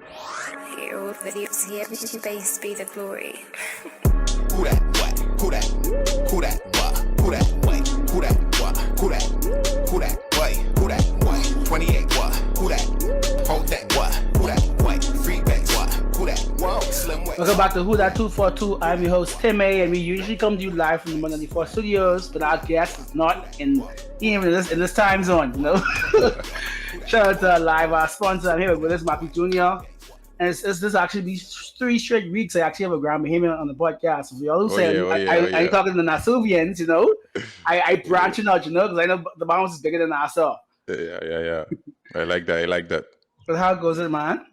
Hear all videos here, to base be the glory. Who that what? Who that? Who that what? Who that what? Who that what? Who that? Who that what? Who that what? 28 what? Who that? Hold that what? Who that what? Free back what? Who that? Whoa, slim way. Welcome back to Who That 242. I'm your host Tim A, and we usually come to you live from the 194 studios, but our guest is not in this time zone, you know. Shout out to our live sponsor. I'm here with Willis, Mackey Jr. And this actually be 3 straight weeks I actually have a Grand Bahamian on the podcast. So we all say I ain't talking to the Nasuvians, you know. I branching out, you know, because I know the bounce is bigger than Nassau. Yeah. I like that. But how goes it, man?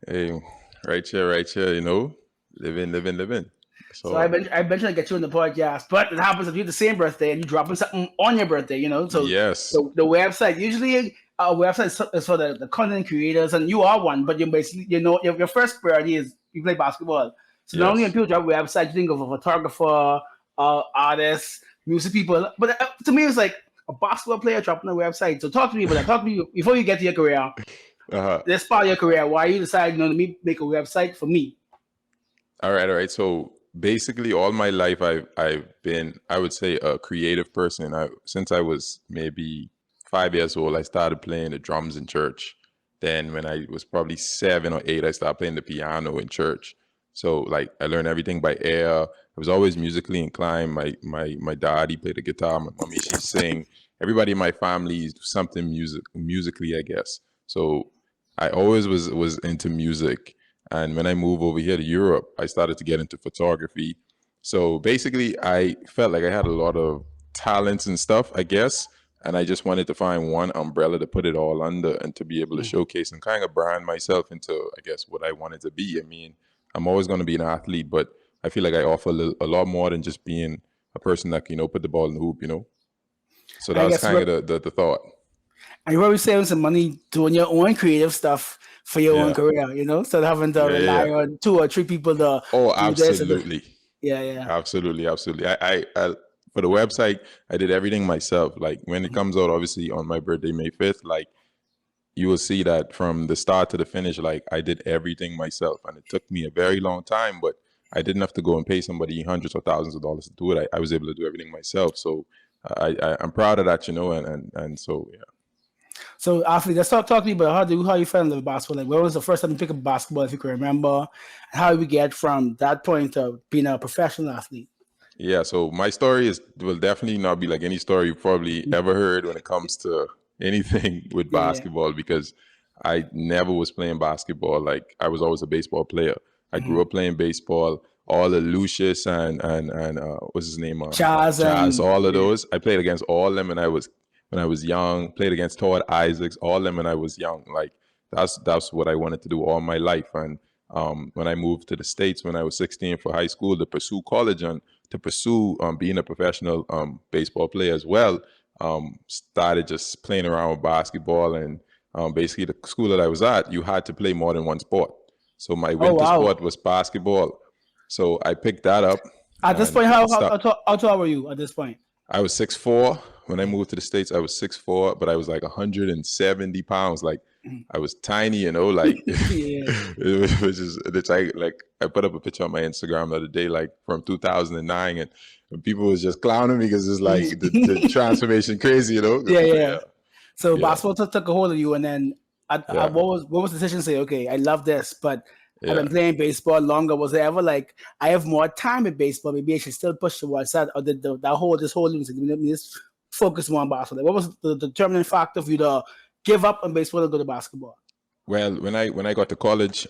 Hey, right here, you know, living. So I mentioned to get you on the podcast, but it happens if you have the same birthday and you're dropping something on your birthday, you know. So yes, the website, usually our website is for the content creators, and you are one, but you basically, you know, your first priority is you play basketball. So not only when people drop a website, you think of a photographer, artists, music people, but to me it's like a basketball player dropping a website. So talk to me about that. Talk to me before you get to your career. This part of your career, why you decided, you know, to make a website for me. All right. So basically, all my life, I've been, I would say, a creative person. Since I was maybe 5 years old, I started playing the drums in church. Then when I was probably 7 or 8, I started playing the piano in church. So like I learned everything by ear. I was always musically inclined. My dad, he played the guitar. My mommy, she sing. Everybody in my family do something musically, I guess. So I always was into music. And when I moved over here to Europe, I started to get into photography. So basically, I felt like I had a lot of talents and stuff, I guess. And I just wanted to find one umbrella to put it all under and to be able to showcase and kind of brand myself into, I guess, what I wanted to be. I mean, I'm always going to be an athlete, but I feel like I offer a lot more than just being a person that can, you know, put the ball in the hoop, you know. So that was kind of the thought. And you're probably saving some money doing your own creative stuff for your own career, you know, instead of having to rely on 2 or 3 people to. Oh, absolutely. Yeah. Absolutely. I for the website, I did everything myself. Like when it comes out, obviously on my birthday, May 5th, like you will see that from the start to the finish, like I did everything myself, and it took me a very long time, but I didn't have to go and pay somebody hundreds or thousands of dollars to do it. I was able to do everything myself. So I'm proud of that, you know, and so, yeah. So, athlete, let's talk to me about how you fell in love with basketball. Like, when was the first time you picked up basketball, if you can remember? And how did we get from that point to being a professional athlete? Yeah, so my story will definitely not be like any story you've probably ever heard when it comes to anything with basketball, because I never was playing basketball. Like I was always a baseball player. I grew up playing baseball. All the Lucius and what's his name? Chaz, all of those. I played against all of them when I was young. Played against Todd Isaacs, all of them when I was young. Like that's what I wanted to do all my life. And when I moved to the States when I was 16 for high school to pursue college and to pursue being a professional baseball player as well, started just playing around with basketball. And basically the school that I was at, you had to play more than one sport. So my winter sport was basketball. So I picked that up. At this point, how tall were you at this point? I was 6'4". When I moved to the States, I was 6'4", but I was like 170 pounds. Like I was tiny, you know, like it's like I put up a picture on my Instagram the other day, like from 2009, and people was just clowning me because it's like the transformation crazy, you know? Yeah. So basketball took a hold of you, and then what was the decision to say, okay, I love this, but I've been playing baseball longer. Was there ever like, I have more time with baseball, maybe I should still push towards that? Or did this whole just focus more on basketball? Like, what was the determining factor for you to give up on baseball and go to basketball? Well, when I got to college,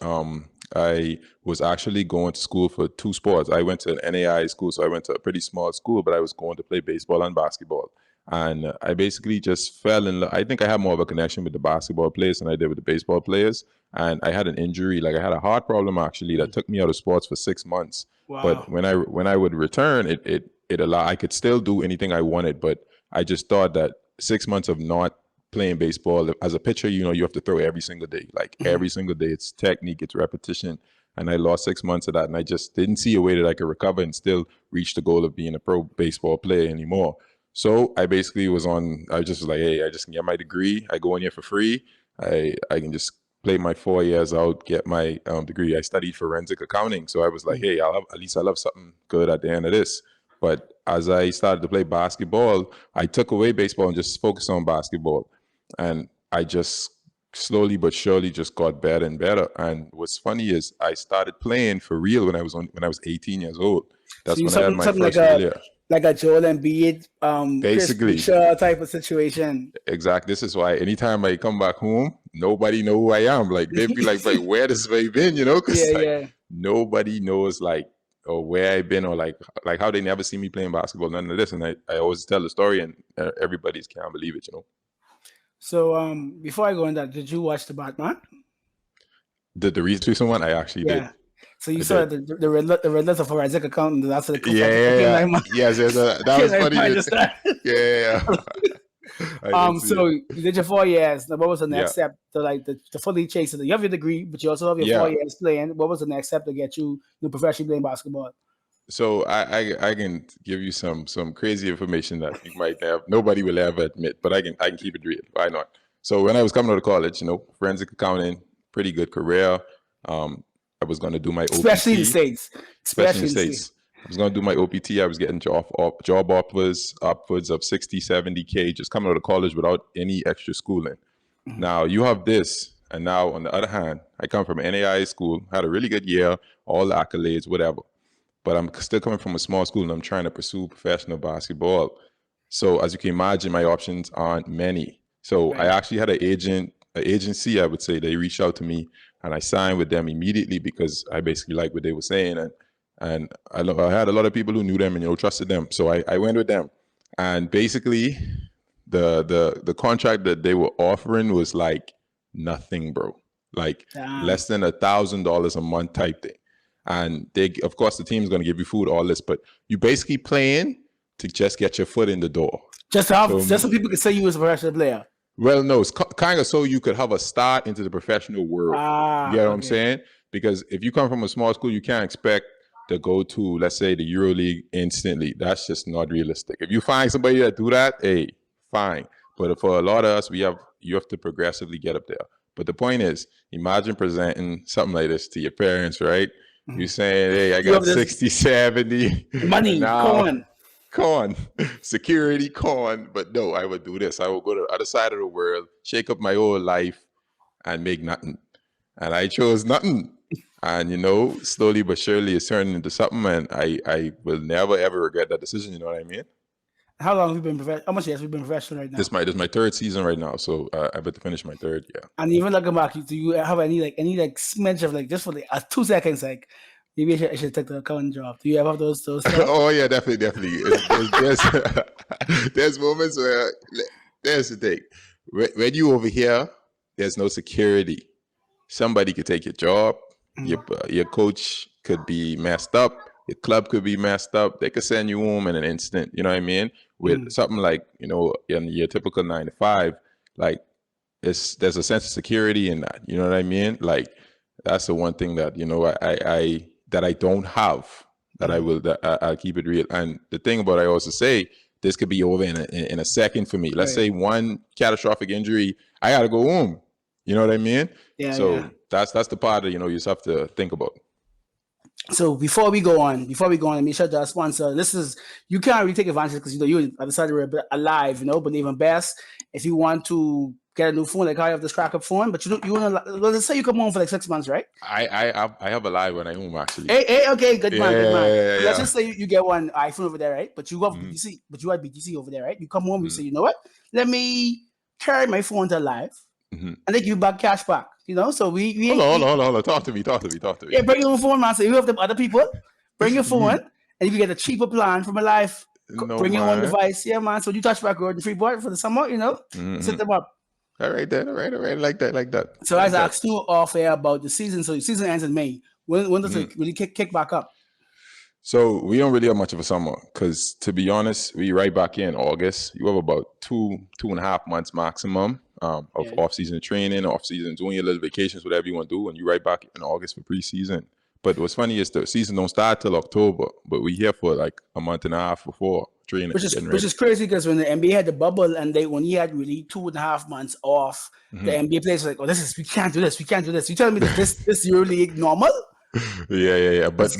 I was actually going to school for 2 sports. I went to an NAI school, so I went to a pretty small school, but I was going to play baseball and basketball. And I basically just fell in love. I think I had more of a connection with the basketball players than I did with the baseball players. And I had an injury, like I had a heart problem actually that took me out of sports for 6 months. Wow. But when I would return, it allowed, I could still do anything I wanted. But I just thought that 6 months of not playing baseball as a pitcher, you know, you have to throw every single day, like every single day. It's technique, it's repetition. And I lost 6 months of that. And I just didn't see a way that I could recover and still reach the goal of being a pro baseball player anymore. So I basically I just was like, hey, I just can get my degree. I go in here for free. I can just play my 4 years out, get my degree. I studied forensic accounting. So I was like, hey, at least I love something good at the end of this. But as I started to play basketball, I took away baseball and just focused on basketball. And I just slowly but surely just got better and better. And what's funny is I started playing for real when I was 18 years old. That's So when I had my first like real year. Like a Joel Embiid, Basically. Chris Shaw type of situation. Exactly. This is why anytime I come back home, nobody know who I am. Like they'd be like, where this way been? You know, because nobody knows like or where I've been or like how they never see me playing basketball. None of this, and I always tell the story, and everybody's can't believe it. You know. So before I go on that, did you watch the Batman? The recent one, I actually did. So you saw the red letter for forensic accountant. That's what Yes, that was funny. Yeah. So you did your 4 years. Now, what was the next step to like to fully chase it? You have your degree, but you also have your 4 years playing. What was the next step to get you professionally playing basketball? So I can give you some crazy information that you might have nobody will ever admit, but I can keep it real. Why not? So when I was coming out of college, you know, forensic accounting, pretty good career. I was going to do my OPT. Especially in the States. I was going to do my OPT. I was getting job offers upwards of 60, 70K just coming out of college without any extra schooling. Mm-hmm. Now you have this. And now on the other hand, I come from NAIA school, had a really good year, all the accolades, whatever. But I'm still coming from a small school and I'm trying to pursue professional basketball. So as you can imagine, my options aren't many. So I actually had an agency, I would say. They reached out to me and I signed with them immediately because I basically liked what they were saying. And I had a lot of people who knew them and, you know, trusted them. So I went with them. And basically the contract that they were offering was like nothing, bro. Like less than $1,000 a month type thing. And they, of course, the team's going to give you food, all this, but you basically playing to just get your foot in the door. Just so people can say you was a professional player. Well, no, it's kind of so you could have a start into the professional world. You know what I'm saying? Because if you come from a small school, you can't expect to go to, let's say, the EuroLeague instantly. That's just not realistic. If you find somebody that do that, hey, fine. But for a lot of us, you have to progressively get up there. But the point is, imagine presenting something like this to your parents, right? You're saying, hey, I got 60, 70. Money, come on. Security, con. But no, I would do this. I would go to the other side of the world, shake up my whole life, and make nothing. And I chose nothing. And, you know, slowly but surely it's turning into something. And I will never, ever regret that decision. You know what I mean? How long have you been professional? How much years have you been professional right now? This is my third season right now. So I'm about to finish my third, yeah. And even looking back, do you have any smidge of like, just for like 2 seconds, like, maybe I should take the accounting job. Do you ever have those Oh, yeah, definitely. There's moments where, there's the thing. When you over here, there's no security. Somebody could take your job. Your coach could be messed up. Your club could be messed up. They could send you home in an instant. You know what I mean? With something like, you know, in your typical 9 to 5, like there's a sense of security in that. You know what I mean? Like that's the one thing that, you know, I don't have, I'll keep it real. And the thing about I also say, this could be over in a second for me. Let's say one catastrophic injury, I got to go home. You know what I mean? Yeah. So that's the part that, you know, you just have to think about. So before we go on, let me shut our sponsor. You can't really take advantage because, you know, you are decided alive, you know, but even best, if you want to get a new phone, like I have this crack up phone, but you want to, let's say you come home for like 6 months, right? I have a live when I home actually. Hey, okay, good man. Yeah. Let's just say you get one iPhone over there, right? But you have BTC, but you have BTC over there, right? You come home, you say, you know what? Let me carry my phone to live and they give you back cash back. You know, so we hold on. Talk to me. Yeah, bring your phone, man. So you have the other people, bring your phone, and if you get a cheaper plan from a life, bring your own device. Yeah, man. So you touch back the free board for the summer, you know, set them up. All right. Like that. So I asked you off air about the season. So the season ends in May. When does it really kick back up? So we don't really have much of a summer because, to be honest, we right back in August. You have about 2.5 months maximum of off-season training, off-season doing your little vacations, whatever you want to do, and you right back in August for preseason. But what's funny is the season don't start till October, but we here for like a month and a half before. training, Which getting ready. is crazy because when the NBA had the bubble and they only had really 2.5 months off, the NBA players were like, "Oh, we can't do this. You telling me that this EuroLeague normal?" Yeah. But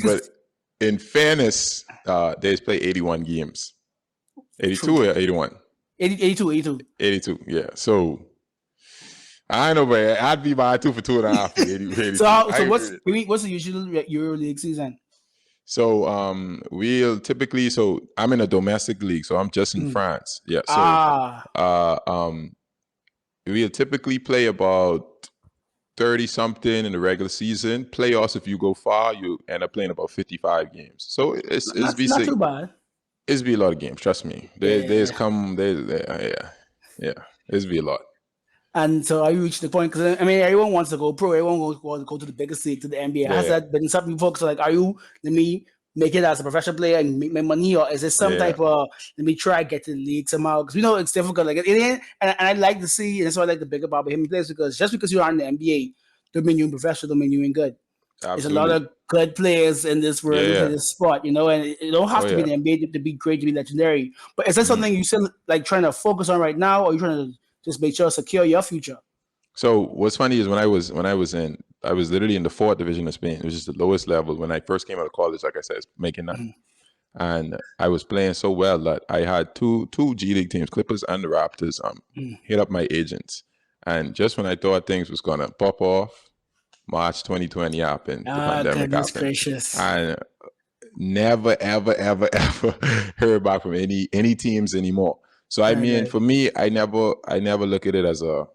in fairness, they play 81 games. 82 or 81? 82. 82, yeah. So I know, but I'd be buying 2 for 2.5 for 82. So what's the usual EuroLeague season? So we'll typically, so I'm in a domestic league, so I'm just in France. Yeah. So we'll typically play about 30 something in the regular season. Playoffs, if you go far, you end up playing about 55 games. So it's not too bad. It's be a lot of games, trust me. It's be a lot. And so I reached the point because I mean everyone wants to go pro, everyone wants to go to the biggest league, to the NBA. Has that been something folks are like, are you let me make it as a professional player and make my money, or is there some type of let me try get to the league somehow? Because we know it's difficult. Like and I like to see, and that's why I like the big about him players, because just because you are in the NBA, don't mean you're professional, don't mean you're in good. Absolutely. There's a lot of good players in this world, in this sport, and it don't have to be in the NBA to be great, to be legendary. But is that something you still like trying to focus on right now, or are you trying to just make sure secure your future? So what's funny is when I was literally in the 4th division of Spain. It was just the lowest level. When I first came out of college, like I said, making nothing. And I was playing so well that I had two G League teams, Clippers and the Raptors, hit up my agents. And just when I thought things was gonna pop off, March 2020 happened. The pandemic happened. Gracious. And never, ever, ever, ever heard back from any teams anymore. So I mean, for me, I never look at it as a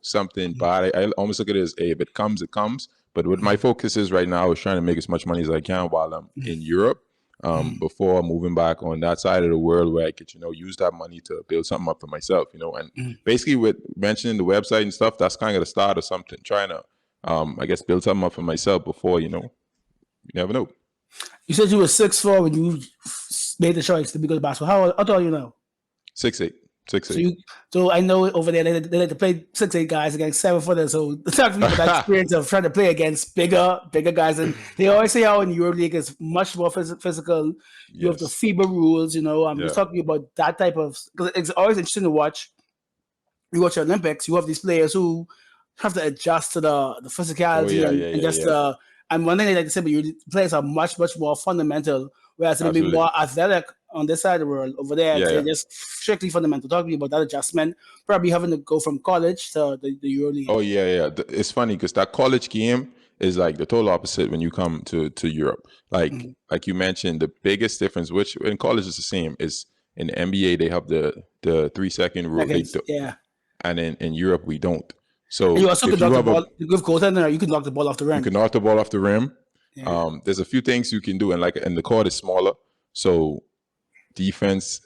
something bad. I almost look at it as if it comes, it comes. But what my focus is right now is trying to make as much money as I can while I'm in Europe, before moving back on that side of the world where I could use that money to build something up for myself. And basically with mentioning the website and stuff, that's kind of the start of something. Trying to I guess build something up for myself before you never know. You said you were 6'4" when you made the choice to be good at basketball. How tall are you now? 6'8". So I know over there they like to play 6'8" guys against 7-footers. So talk to me about that experience of trying to play against bigger guys. And they always say how in EuroLeague it's much more physical. You have the FIBA rules. I'm just talking about that type of, because it's always interesting to watch. You watch the Olympics, you have these players who have to adjust to the physicality and one thing they like to say, but your players are much more fundamental, whereas they'll be more athletic on this side of the world. Over there, they're just strictly fundamental. Talk to me about that adjustment, probably having to go from college to the EuroLeague. Oh, yeah. It's funny because that college game is like the total opposite when you come to Europe. Like you mentioned, the biggest difference, which in college is the same, is in the NBA, they have the 3-second rule. And in Europe, we don't. So and you also can knock the ball. You give goaltender, or you can knock the ball off the rim. You can knock the ball off the rim. Yeah. There's a few things you can do, and the court is smaller, so defenses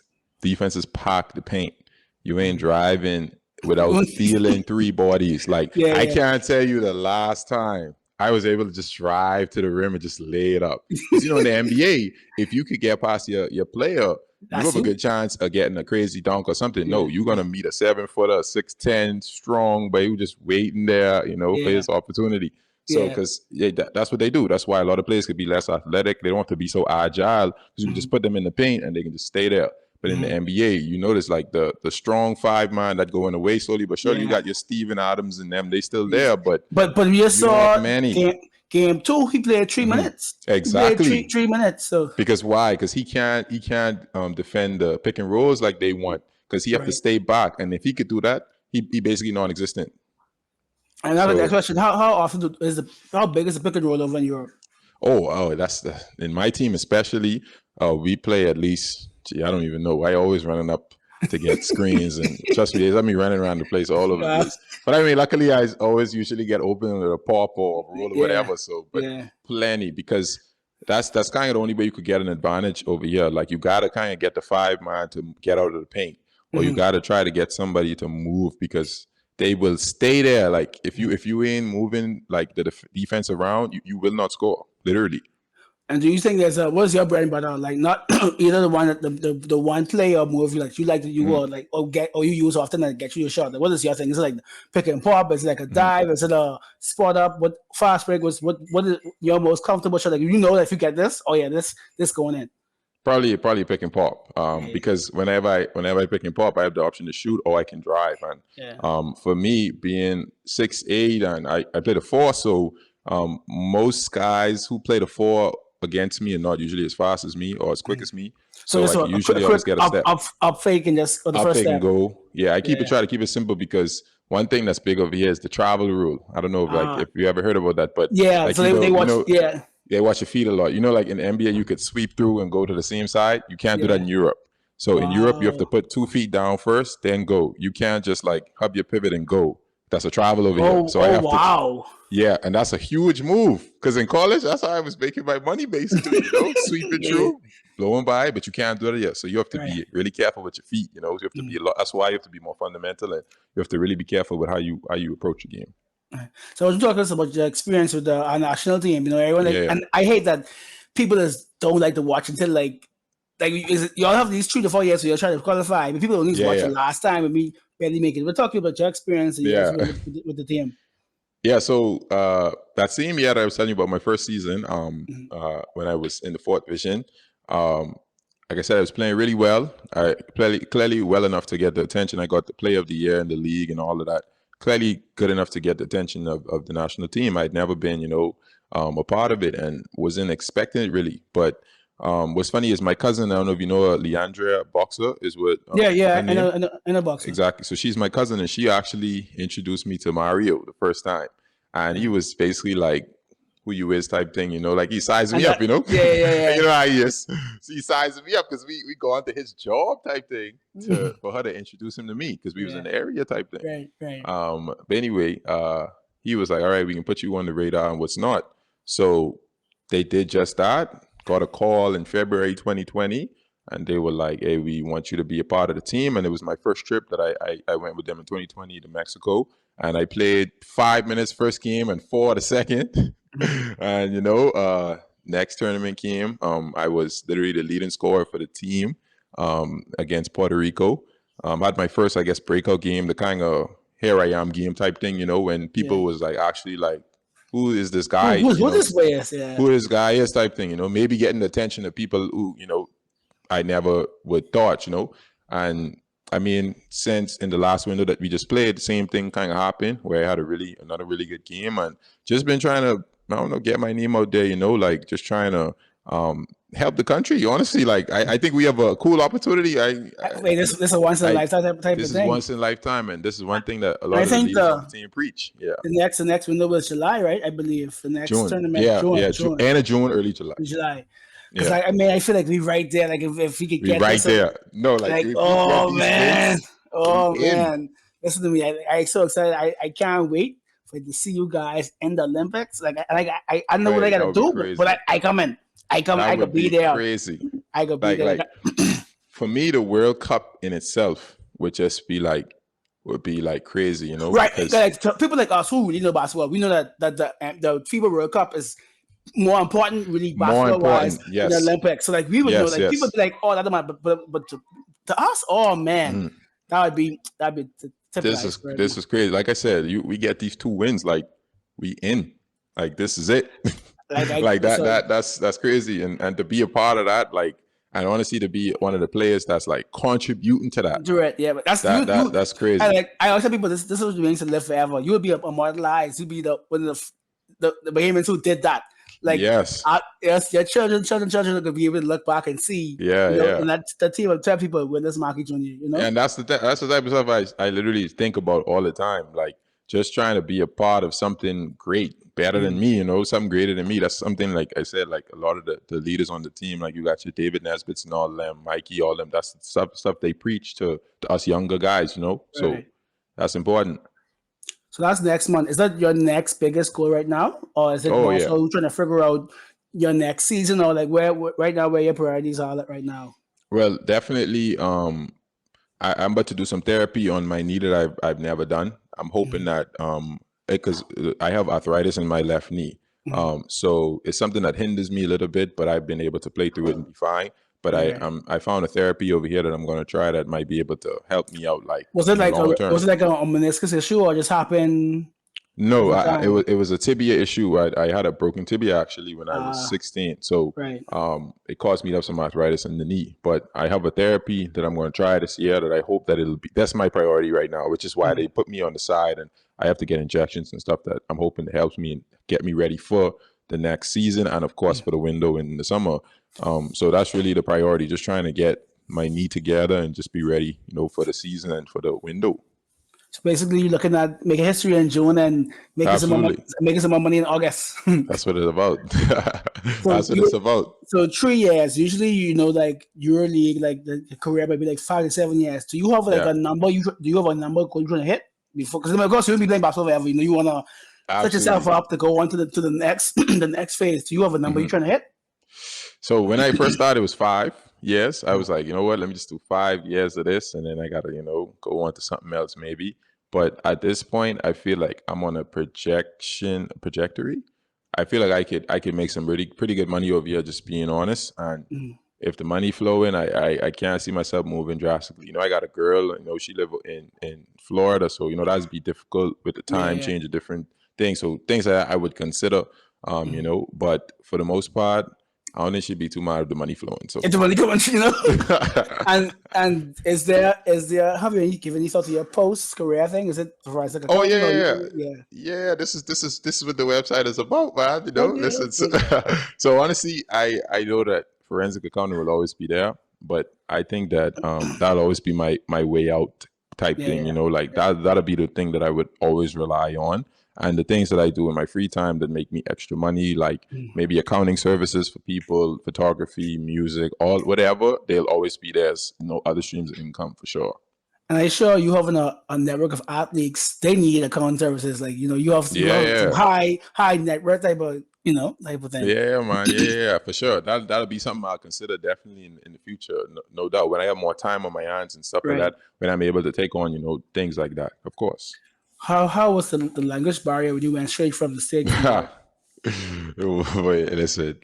pack the paint. You ain't driving without feeling 3 bodies. I can't tell you the last time I was able to just drive to the rim and just lay it up. Because in the NBA, if you could get past your player, you have a good chance of getting a crazy dunk or something. No, you're gonna meet a 7-footer, 6'10", strong, but he was just waiting there, for his opportunity. So, because that's what they do. That's why a lot of players could be less athletic. They don't have to be so agile because you can just put them in the paint and they can just stay there. But in the NBA, you notice the strong 5-man that go in away slowly but surely. You got your Steven Adams and them. They still there, but we just saw game 2. He played 3 minutes. Exactly, he played 3 minutes. So because why? Because he can't defend the pick and rolls like they want. Because he have to stay back, and if he could do that, he basically non-existent. And another question: how big is the pick and roll over in Europe? Oh, that's in my team especially. We play at least. I don't even know. I always running up to get screens, and trust me, they let me running around the place all over the place. But I mean, luckily, I always usually get open with a pop or a roll or whatever. So, but plenty, because that's kind of the only way you could get an advantage over here. Like you gotta kind of get the 5-man to get out of the paint, or you gotta try to get somebody to move because they will stay there. Like if you ain't moving like the defense around, you will not score, literally. And do you think there's what's your bread and butter? Like not either the one the one player move like you like you use often and get you a shot. Like, what is your thing? Is it like pick and pop? Is it like a dive? Is it a spot up? What fast break? What is your most comfortable shot? Like that if you get this, this going in. Probably pick and pop. Because whenever I pick and pop, I have the option to shoot or I can drive. And for me, being 6'8", and I play the 4, so most guys who play the 4 against me are not usually as fast as me or as quick as me. So like, usually I always get a step. Up fake and just go the up first fake step. And go. Yeah, I try to keep it simple because one thing that's big over here is the travel rule. I don't know if you ever heard about that, but like, so they watch they watch your feet a lot. You know, like in the NBA, you could sweep through and go to the same side. You can't do that in Europe. So in Europe, you have to put 2 feet down first, then go. You can't just like hub your pivot and go. That's a travel over here. So I have to. Yeah, and that's a huge move because in college, that's how I was making my money basically. You know, sweeping through, blowing by, but you can't do it yet. So you have to be really careful with your feet. You know, you have to be a lot. That's why you have to be more fundamental, and you have to really be careful with how you approach your game. So I was talking about your experience with our national team. You know, everyone and I hate that people just don't like to watch until like you all have these 3 to 4 years, so you're trying to qualify, but people don't need to watch it last time and me barely make it. We're talking about your experience with the team. Yeah, so that same year that I was telling you about my first season, when I was in the 4th division, like I said, I was playing really well. I played clearly well enough to get the attention. I got the Player of the Year in the league and all of that. Clearly good enough to get the attention of the national team. I'd never been, a part of it and wasn't expecting it really. But what's funny is my cousin, I don't know if you know Leandra, boxer, is with in a boxer. Exactly. So she's my cousin, and she actually introduced me to Mario the first time. And he was basically like, who you is type thing, like he sized me up, Yeah. You know how he is. So he sized me up because we go on to his job type thing for her to introduce him to me because we was in the area type thing. Right. But anyway, he was like, all right, we can put you on the radar and what's not. So they did just that. Got a call in February 2020, and they were like, hey, we want you to be a part of the team. And it was my first trip that I went with them in 2020 to Mexico. And I played 5 minutes first game and 4 the second. And, next tournament came. I was literally the leading scorer for the team against Puerto Rico. Had my first, I guess, breakout game, the kind of here I am game type thing, when people was like, actually like, who is this guy? Who this guy is type thing, maybe getting the attention of people who, I never would thought, And I mean, since in the last window that we just played, the same thing kind of happened where I had another really good game and just been trying to, I don't know, get my name out there, like just trying to help the country. Honestly, like I think we have a cool opportunity. This is a once in a lifetime type of thing. This is once in a lifetime, and this is one thing that a lot of the leaders on the team preach. Yeah. The next window was July, right? I believe the next tournament. June. End of June, early July. Because I feel like we right there. Like if we could get right there. No, like man. Listen to me. I'm so excited. I can't wait to see you guys in the Olympics. Like I don't know what I gotta do, but I come in. I could be there. Crazy. I could be there. For me, the World Cup in itself would just be like crazy, Right. Like, people like us who really know basketball, we know that the FIBA World Cup is more important, really, basketball-wise, than the Olympics. So like we would know, like people be like, oh, that don't matter, but to us, oh man, that'd be this is crazy. Like I said, we get these 2 wins, like we in, like this is it. That's crazy, and to be a part of that, like, and honestly to be one of the players that's like contributing to that. Correct, yeah, but that's crazy. I always tell people this is what makes it live forever. You would be immortalized. You'd be one of the Bahamians who did that. Like yes, your children are gonna be able to look back and see. And that's the team of 10 people with this Mackey Jr. And that's the type of stuff I literally think about all the time. Like just trying to be a part of something great, better than me, something greater than me. That's something, like I said, like a lot of the leaders on the team, like you got your David Nesbitts and all them, Mikey, all them. That's the stuff they preach to us younger guys, So that's important. So that's next month. Is that your next biggest goal right now, or is it also trying to figure out your next season, or like where your priorities are at right now? Well, definitely. I'm about to do some therapy on my knee that I've never done. I'm hoping that because I have arthritis in my left knee, so it's something that hinders me a little bit, but I've been able to play through it and be fine. But I found a therapy over here that I'm going to try that might be able to help me out. Like, was it like a meniscus issue or just happened? No, at the time? it was a tibia issue. I had a broken tibia actually when I was Ah, 16. So right. it caused me to have some arthritis in the knee. But I have a therapy that I'm going to try this year that I hope that it'll be. That's my priority right now, which is why they put me on the side and I have to get injections and stuff that I'm hoping to help me and get me ready for the next season and of course for the window in the summer. So that's really the priority, just trying to get my knee together and just be ready, for the season and for the window. So basically, you're looking at making history in June and Absolutely. making some more money in August. That's what it's about. So That's what it's about. so 3 years. Usually, like EuroLeague, like the career might be like 5 to 7 years. Do you have like Yeah, a number? Do you have a number you're trying to hit before? Because of course you'll be playing basketball forever. You want to set yourself absolutely. up to go on to the next the next phase. Do you have a number you're trying to hit? So when I first started, it was 5 years. I was like, you know what? Let me just do 5 years of this, and then I gotta, go on to something else maybe. But at this point, I feel like I'm on a trajectory. I feel like I could make some pretty good money over here, just being honest. And if the money flowing, I can't see myself moving drastically. I got a girl. She live in Florida, so that'd be difficult with the Yeah, time yeah. change of different things. So things that I would consider. But for the most part, I don't think she'd be too mad of the money flowing. So It's really coming, And is there have you given any thought to your post career thing? Is it for like oh accounting yeah, or yeah, yeah? yeah. This is what the website is about, man. Okay, Listen. So, okay. so honestly, I know that forensic accounting will always be there, but I think that that'll always be my way out type Yeah, thing. yeah. Like that'll be the thing that I would always rely on. And the things that I do in my free time that make me extra money, like maybe accounting services for people, photography, music, all whatever, they'll always be there as other streams of income for sure. And I'm sure you having a network of athletes, they need account services. Like, you have Yeah, some yeah. high net worth type of thing. Yeah, man. Yeah, for sure. That'll be something I'll consider definitely in the future, no doubt. When I have more time on my hands and stuff like Right. that, when I'm able to take on, things like that, of course. How was the language barrier when you went straight from the States to Europe? Wait, listen.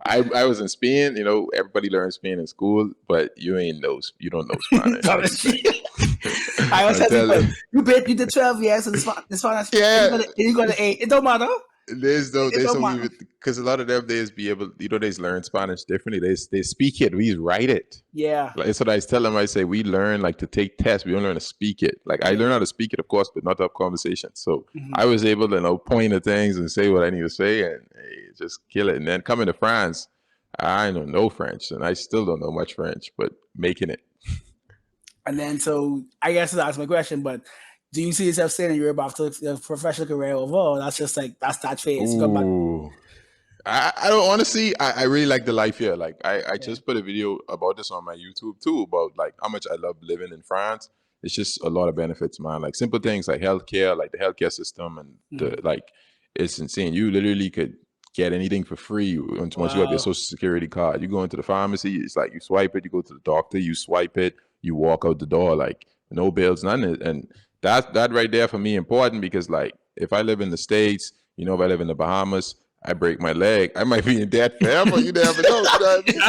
I was in Spain. Everybody learns Spain in school, but you don't know Spanish. I always I'm tell people, telling. you did 12 years in the Spanish, Yeah, and you got an 8. It don't matter. there's It don't no matter. even because a lot of them they learn Spanish differently. They speak it, we write it. Yeah. Like, that's what I tell them. I say we learn like to take tests. We don't learn to speak it. Like I learn how to speak it, of course, but not to have conversations. So I was able to point at things and say what I need to say and just kill it. And then coming to France, I don't know French, and I still don't know much French, but making it. And then, so I guess that's my question, but do you see yourself staying in Europe after your professional career over? Or that's just like, that's that phase. You come back. Ooh. I don't honestly. I really like the life here. Like I just put a video about this on my YouTube too about like how much I love living in France. It's just a lot of benefits, man. Like simple things like healthcare, like the healthcare system, and it's insane. You literally could get anything for free once you have your Wow. social security card. You go into the pharmacy, it's like you swipe it. You go to the doctor, you swipe it. You walk out the door, like no bills, none. And that right there for me important because like if I live in the States, if I live in the Bahamas. I break my leg, I might be in debt forever. You never know. You know what I mean?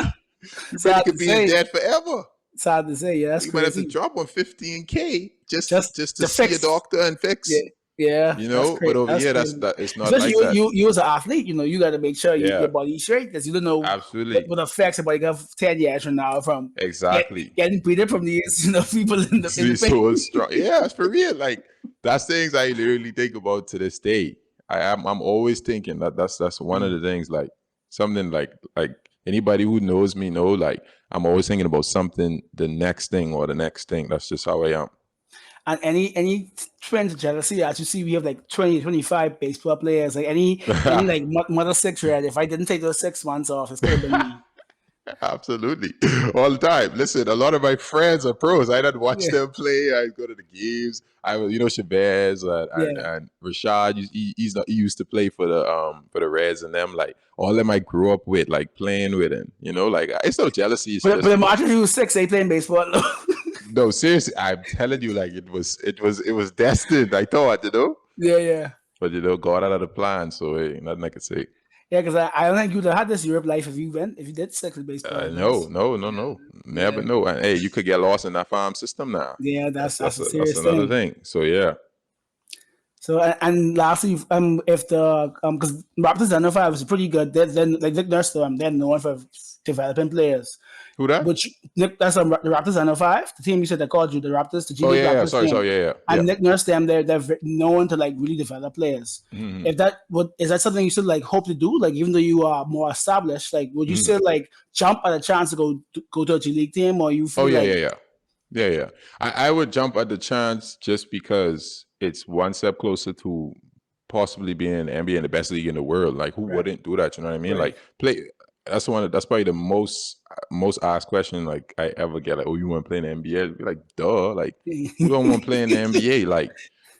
You really could be in debt forever. It's hard to say. Yeah, that's You might have to crazy. drop on 15K just Just to to see a fix. doctor and fix. Yeah. Yeah. That's But crazy. over That's here, crazy. it's not Especially like that. you as an athlete, you got to make sure your Yeah, body's straight because you don't know absolutely, what affects your body got 10 years from now from exactly. getting beaten from these people in the See, so strong. Yeah, it's for real. Like that's things I literally think about to this day. I'm always thinking that's one of the things like something like anybody who knows me know like I'm always thinking about something the next thing or the next thing. That's just how I am. And any trends of jealousy as you see we have like 20, 25 baseball players, like any like mother 6 red. If I didn't take those 6 months off, it's could have been me. Absolutely. All the time. Listen, a lot of my friends are pros. I don't watch Yeah. them play. I go to the games. I was, Shabazz Yeah. and Rashad. He used to play for the Reds and them. Like all of them I grew up with, like playing with, and like it's no jealousy. It's But just imagine if you was 6, they playing baseball. no, seriously. I'm telling you, like it was destined. I thought, Yeah. but God had a plan. So hey, nothing I could say. Yeah, because I don't think you'd have had this Europe life if you did 6 with baseball. No. Never Yeah. know. And hey, you could get lost in that farm system now. Yeah, that's a That's serious another thing. thing. So yeah. So and lastly, if the because Raptors under five is pretty good. Then like Nick Nurse, though, they're known for developing players. Who that? Which that's the Raptors under five. The team you said that called you the Raptors, the G Oh League yeah, Raptors team. sorry, yeah. And Nick Nurse, they're known to like really develop players. If that is that something you still like hope to do? Like even though you are more established, like would you still like jump at a chance to go to a G League team, or you feel Yeah. I would jump at the chance just because it's one step closer to possibly being in the NBA and the best league in the world. Like who wouldn't do that? You know what I mean? Right. Like play. That's probably the most asked question like I ever get. Like, oh, you want to play in the NBA? I'd be like, duh. Like who don't want to play in the NBA? Like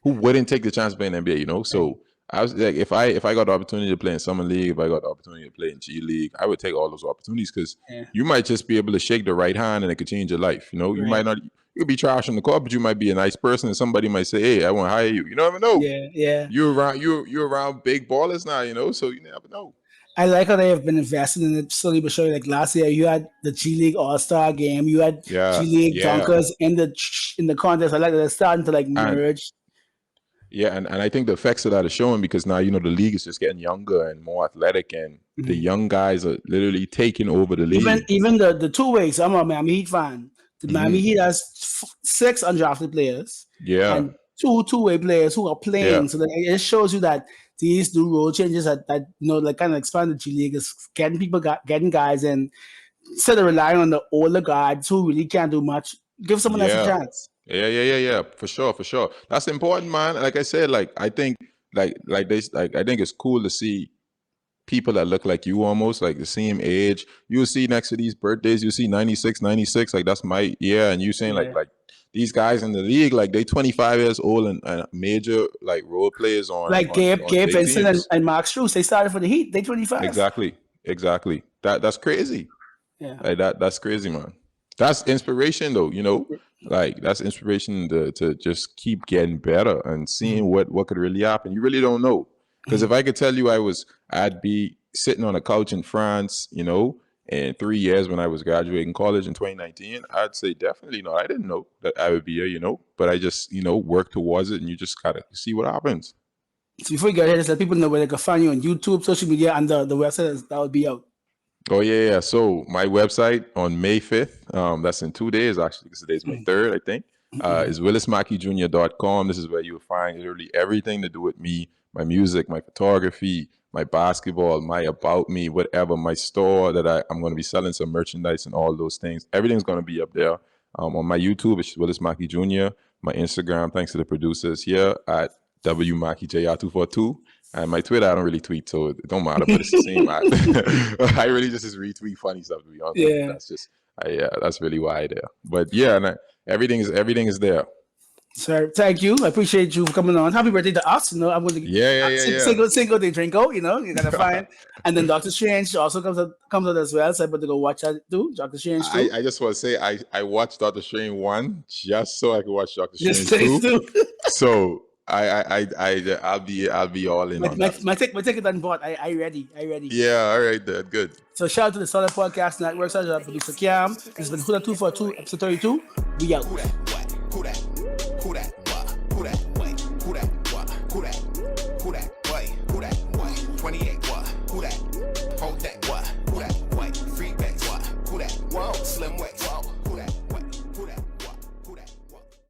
who wouldn't take the chance to play in the NBA? You know? So I was like, if I got the opportunity to play in Summer League, if I got the opportunity to play in G League, I would take all those opportunities because you might just be able to shake the right hand and it could change your life. You know, you might not. You could be trash on the court, but you might be a nice person, and somebody might say, "Hey, I want to hire you." You never know. Yeah. You're around big ballers now, you know, so you never know. I like how they have been investing in it slowly but surely. Like last year, you had the G League All-Star game, you had G League dunkers in the contest. I like that they're starting to like merge. And I think the effects of that are showing because now the league is just getting younger and more athletic, and the young guys are literally taking over the league. Even the two ways. I'm a Miami Heat fan. The Miami Heat has 6 undrafted players. And two-way players who are playing. So it shows you that these new rule changes that like kind of expand the G League is getting guys and instead of relying on the older guys who really can't do much, give someone else a chance. Yeah. For sure. That's important, man. Like I said, like I think I think it's cool to see people that look like you almost like the same age. You'll see next to these birthdays, you'll see 96, like that's my year. And you saying like these guys in the league, like they 25 years old and major like role players on like Gabe Vincent and Mark Strus. They started for the Heat. They 25. Exactly. That's crazy. Yeah. Like that's crazy, man. That's inspiration though, like that's inspiration to just keep getting better and seeing what could really happen. You really don't know. Because if I could tell you I'd be sitting on a couch in France, in 3 years when I was graduating college in 2019, I'd say definitely no. I didn't know that I would be here, but I just, work towards it and you just gotta see what happens. So before you get here, just let people know where they can find you on YouTube, social media, and the website that will be out. Oh, yeah. So my website on May 5th, that's in 2 days, actually, because today's May 3rd, I think, is willismackeyjr.com. This is where you'll find literally everything to do with me, my music, my photography, my basketball, my about me, whatever, my store that I'm going to be selling some merchandise and all those things. Everything's going to be up there. On my YouTube, it's Willis Mackey Jr. My Instagram, thanks to the producers here at WMackeyJR242. And my Twitter, I don't really tweet, so it don't matter, but it's the same. I really just retweet funny stuff, to be honest. Yeah. That's just, that's really why I there. But yeah, and everything is there. Sir, thank you. I appreciate you for coming on. Happy birthday to us. I'm going to single day Drinko, you gotta find. And then Doctor Strange also comes out as well. So I'm about to go watch that too. Doctor Strange too. I just want to say I watched Doctor Strange 1 just so I could watch Doctor Strange 2. So I'll be all in on that. My ticket done bought. I ready. Yeah, all right, then. Good. So shout out to the Solid Podcast Network. Shout out to producer Cam. This has been Huda 242, episode 32. We out. Who that?